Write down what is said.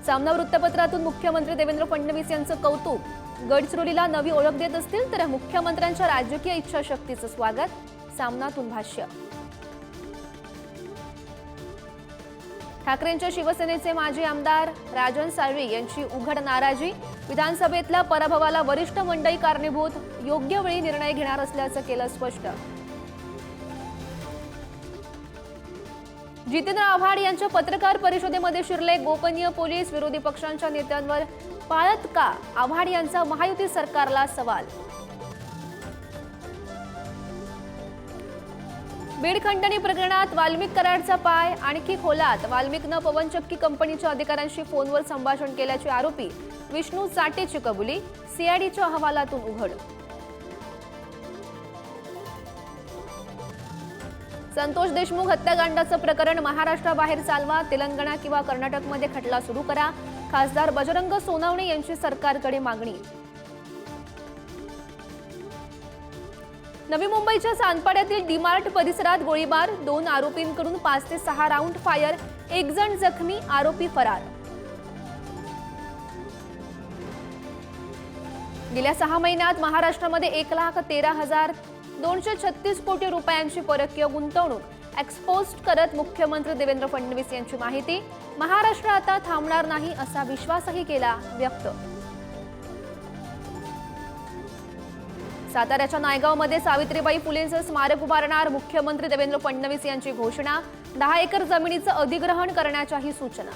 सामना वृत्तपत्रातून मुख्यमंत्री देवेंद्र फडणवीस यांचं कौतुक। गडचिरोलीला नवी ओळख देत असतील तर मुख्यमंत्र्यांच्या राजकीय इच्छाशक्तीचं स्वागत। सामनातून भाष्य। ठाकरेंच्या शिवसेनेचे माजी आमदार राजन साळवी यांची उघड नाराजी। विधानसभेतल्या पराभवाला वरिष्ठ मंडळी कारणीभूत, योग्य वेळी निर्णय घेणार असल्याचं केलं स्पष्ट। जितेंद्र आव्हाड यांच्या पत्रकार परिषदेमध्ये शिरले गोपनीय पोलीस। विरोधी पक्षांच्या नेत्यांवर पाळत का? आव्हाड यांचा महायुती सरकारला सवाल। बीड खंडणी प्रकरणात वाल्मिक कराडचा पाय आणखी खोलात। वाल्मिकनं पवनचक्की कंपनीच्या अधिकाऱ्यांशी फोनवर संभाषण केल्याचे आरोपी विष्णू चाटेची कबुली। सीआयडीच्या अहवालातून उघड। संतोष देशमुख हत्याकांडाचं प्रकरण महाराष्ट्राबाहेर चालवा। तेलंगणा किंवा कर्नाटकमध्ये खटला सुरू करा। खासदार बजरंग सोनवणे यांची सरकारकडे मागणी। नवी मुंबईच्या चांदपाड्यातील डीमार्ट परिसरात गोळीबार। 2 आरोपींकडून 5 ते 6 राऊंड फायर। 1 जण जखमी, आरोपी फरार। गेल्या 6 महिन्यात महाराष्ट्रामध्ये 1,13,236 कोटी रुपयांची परकीय गुंतवणूक एक्सपोज्ड करत मुख्यमंत्री देवेंद्र फडणवीस यांची माहिती। महाराष्ट्र आता थांबणार नाही असा विश्वासही केला व्यक्त। साताऱ्याच्या नायगावमध्ये सावित्रीबाई फुलेंचं स्मारक उभारणार। मुख्यमंत्री देवेंद्र फडणवीस यांची घोषणा। 10 एकर जमिनीचं अधिग्रहण करण्याच्याही सूचना।